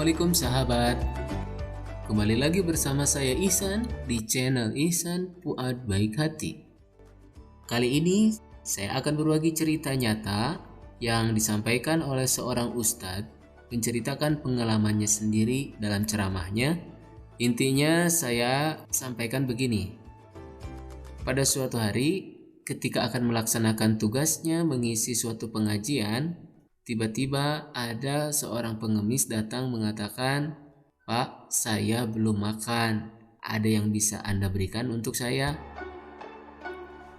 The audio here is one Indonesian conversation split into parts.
Assalamualaikum sahabat. Kembali lagi bersama saya Ihsan di channel Ihsan Fuad Baik Hati. Kali ini saya akan berbagi cerita nyata yang disampaikan oleh seorang ustadz menceritakan pengalamannya sendiri dalam ceramahnya. Intinya saya sampaikan begini. Pada suatu hari ketika akan melaksanakan tugasnya mengisi suatu pengajian, tiba-tiba ada seorang pengemis datang mengatakan, "Pak, saya belum makan. Ada yang bisa Anda berikan untuk saya?"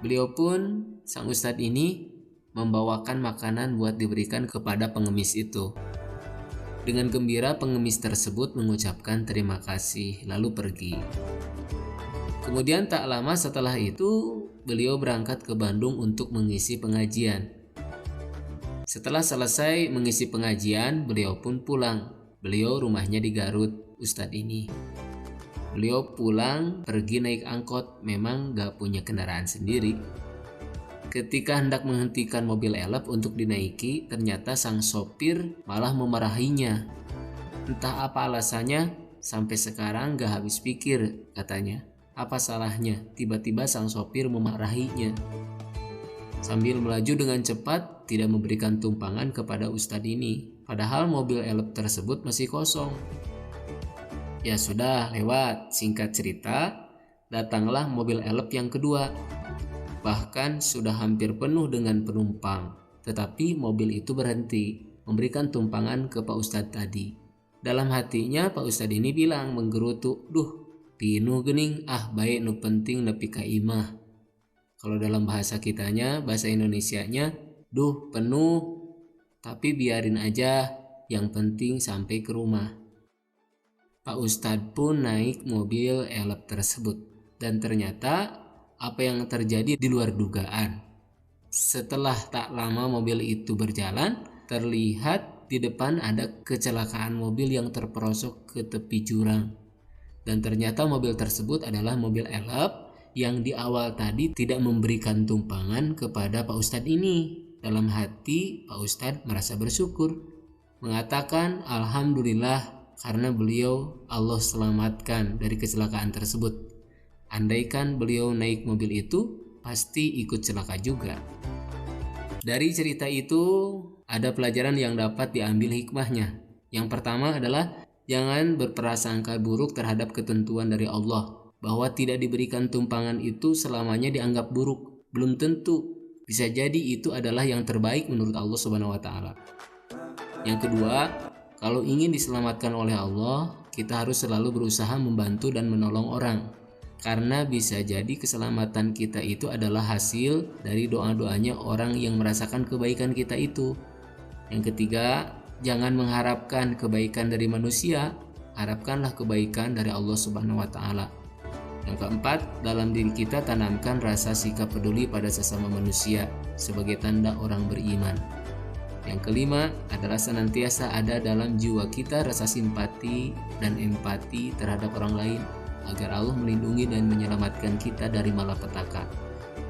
Beliau pun, sang ustadz ini, membawakan makanan buat diberikan kepada pengemis itu. Dengan gembira pengemis tersebut mengucapkan terima kasih lalu pergi. Kemudian tak lama setelah itu, beliau berangkat ke Bandung untuk mengisi pengajian. Setelah selesai mengisi pengajian, beliau pun pulang. Beliau rumahnya di Garut, ustadz ini. Beliau pulang pergi naik angkot, memang gak punya kendaraan sendiri. Ketika hendak menghentikan mobil elep untuk dinaiki, ternyata sang sopir malah memarahinya. Entah apa alasannya, sampai sekarang gak habis pikir, katanya. Apa salahnya? Tiba-tiba sang sopir memarahinya. Sambil melaju dengan cepat, tidak memberikan tumpangan kepada ustadz ini. Padahal mobil elep tersebut masih kosong. Ya sudah, lewat. Singkat cerita, datanglah mobil elep yang kedua. Bahkan sudah hampir penuh dengan penumpang. Tetapi mobil itu berhenti, memberikan tumpangan ke Pak Ustadz tadi. Dalam hatinya Pak Ustadz ini bilang menggerutu, "Duh, pinuh gening, baik nu penting nepi ka imah." Kalau dalam bahasa kitanya, bahasa Indonesianya, "Duh, penuh, tapi biarin aja, yang penting sampai ke rumah." Pak Ustadz pun naik mobil elep tersebut. Dan ternyata apa yang terjadi di luar dugaan. Setelah tak lama mobil itu berjalan, terlihat di depan ada kecelakaan mobil yang terperosok ke tepi jurang. Dan ternyata mobil tersebut adalah mobil elep yang di awal tadi tidak memberikan tumpangan kepada Pak Ustadz ini. Dalam hati Pak Ustadz merasa bersyukur, mengatakan alhamdulillah karena beliau Allah selamatkan dari kecelakaan tersebut. Andaikan beliau naik mobil itu, pasti ikut celaka juga. Dari cerita itu ada pelajaran yang dapat diambil hikmahnya. Yang pertama adalah jangan berprasangka buruk terhadap ketentuan dari Allah. Bahwa tidak diberikan tumpangan itu selamanya dianggap buruk. Belum tentu. Bisa jadi itu adalah yang terbaik menurut Allah Subhanahu wa taala. Yang kedua, kalau ingin diselamatkan oleh Allah, kita harus selalu berusaha membantu dan menolong orang. Karena bisa jadi keselamatan kita itu adalah hasil dari doa-doanya orang yang merasakan kebaikan kita itu. Yang ketiga, jangan mengharapkan kebaikan dari manusia, harapkanlah kebaikan dari Allah Subhanahu wa taala. Yang keempat, dalam diri kita tanamkan rasa sikap peduli pada sesama manusia sebagai tanda orang beriman. Yang kelima adalah senantiasa ada dalam jiwa kita rasa simpati dan empati terhadap orang lain agar Allah melindungi dan menyelamatkan kita dari malapetaka.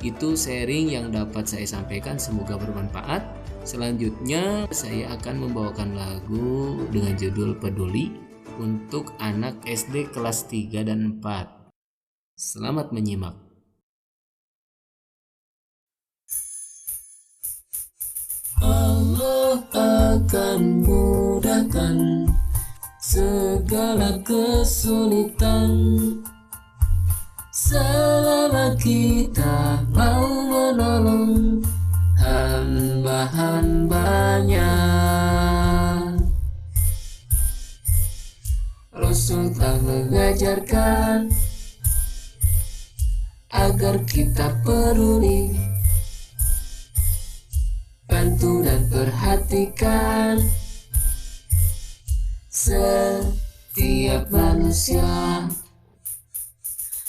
Itu sharing yang dapat saya sampaikan, semoga bermanfaat. Selanjutnya saya akan membawakan lagu dengan judul Peduli untuk anak SD kelas 3 dan 4. Selamat menyimak. Allah akan mudahkan segala kesulitan selama kita mau menolong hamba-hambanya. Rasul telah mengajarkan agar kita peduli, bantu dan perhatikan setiap manusia.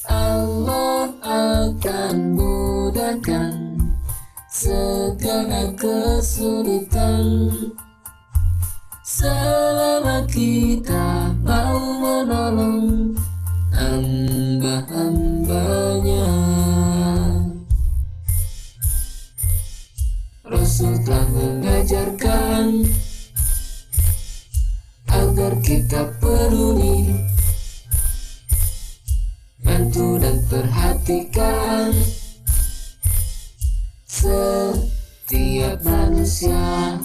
Allah akan mudahkan segala kesulitan selama kita mau menolong hamba-hambanya. Rasul telah mengajarkan agar kita peduli, bantu dan perhatikan setiap manusia.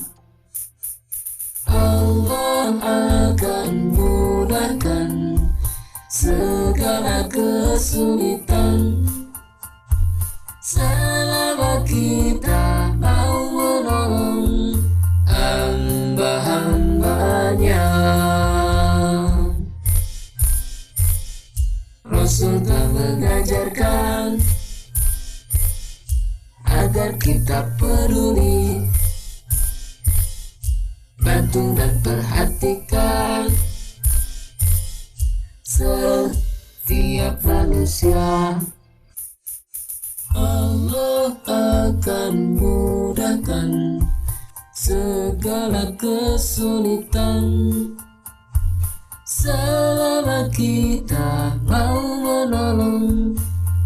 Allah akan mudahkan segala kesulitan selama kita mau menolong hamba-hambanya. Rasul telah mengajarkan agar kita peduli, bantu dan perhatikan setiap manusia. Allah akan mudahkan segala kesulitan selama kita mau menolong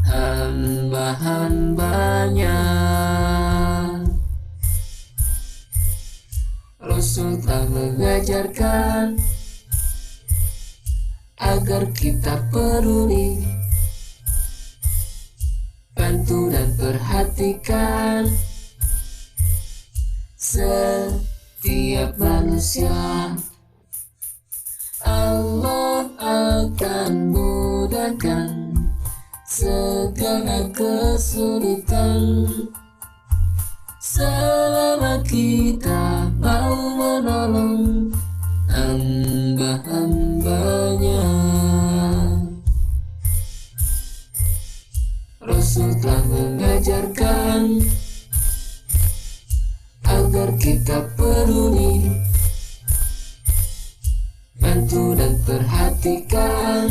hamba-hambanya. Rasul telah mengajarkan agar kita peduli, bantu dan perhatikan setiap manusia. Allah akan mudahkan segala kesulitan selama kita mau menolong hamba-hambanya. Rasul telah mengajarkan agar kita peduli, bantu dan perhatikan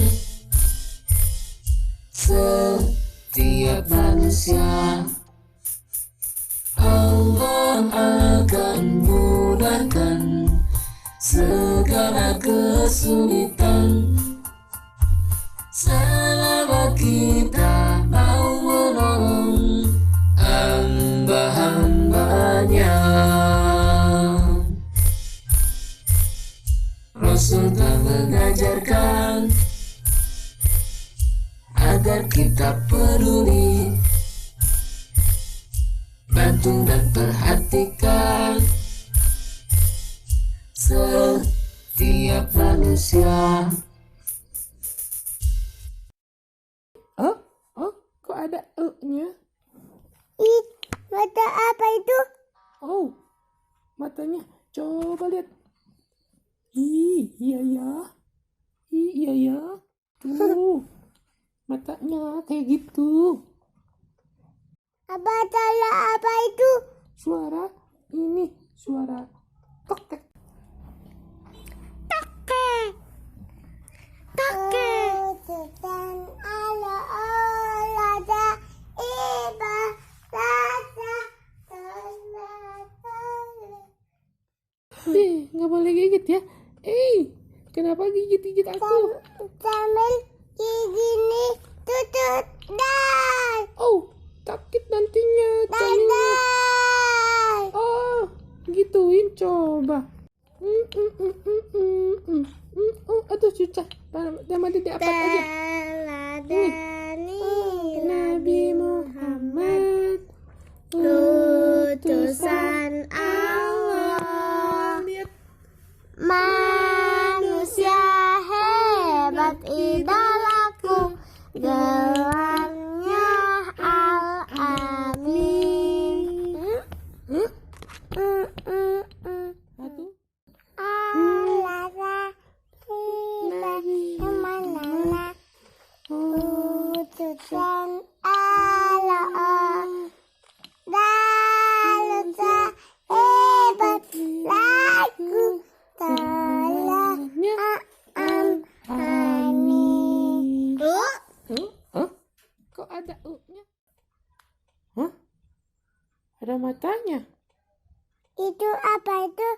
setiap manusia. Allah akan mudahkan segala kesulitan selama kita mau menolong hamba-hambanya. Rasul telah mengajarkan agar kita peduli, bantu dan perhatikan setiap manusia. Kok ada E-nya? Mata apa itu? Oh, matanya. Coba lihat. Iya ya. Iya ya. Tuh, matanya kayak gitu. Apa salah apa itu? Suara ini, suara tok-tek. Tutan ala olada iba rasa Nggak boleh gigit ya. Kenapa gigit-gigit aku? sambil gini tutut dan Oh, sakit nantinya. dan Oh, gituin coba. Oh, aduh susah. Mati di apa aja. teladani Nabi Muhammad, utusan Allah, lihat. manusia hebat idolaku, gelarnya Al-Amin. Satu. Alara kemana utusan Allah, dalusa hebat lagu telah amin. Kok ada U-nya? Hah? Ada matanya. Itu apa itu?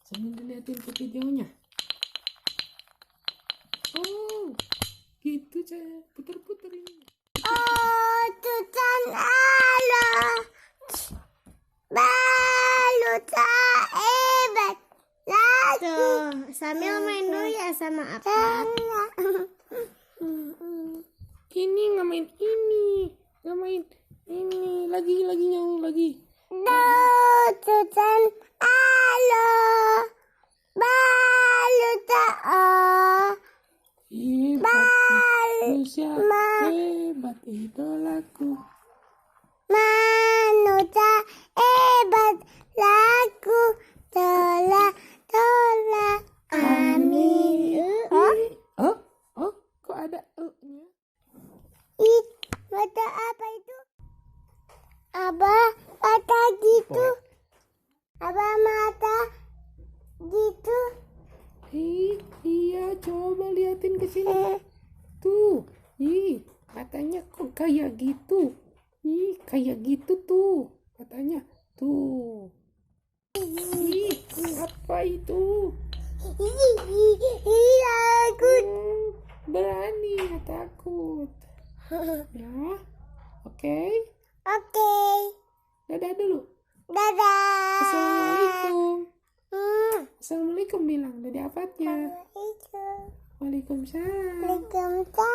Sambil dilihatin ke videonya. Oh, gitu saya putar-putar ini. Oh, tutan Allah, baluta hebat lagu. Sambil sama apa? Ini nggak main ini. Nggak main ini. Lagi nyamuk lagi. Tutan alo. Balu tak Manusia hebat idolaku. manusia hebat lagu tola amin. Kok ada nya? Mata apa itu? Mata gitu. Mata gitu. Iya, coba liatin ke sini. Tuh, katanya kok kayak gitu. Kayak gitu tuh, katanya. Tuh. Apa itu? Takut. Berani, nggak takut. Ya, oke. Oke. Dadah dulu. Dadah. Assalamualaikum. Assalamualaikum bilang. Dadah afatnya. Assalamualaikum. Waalaikumsalam. Waalaikumsalam.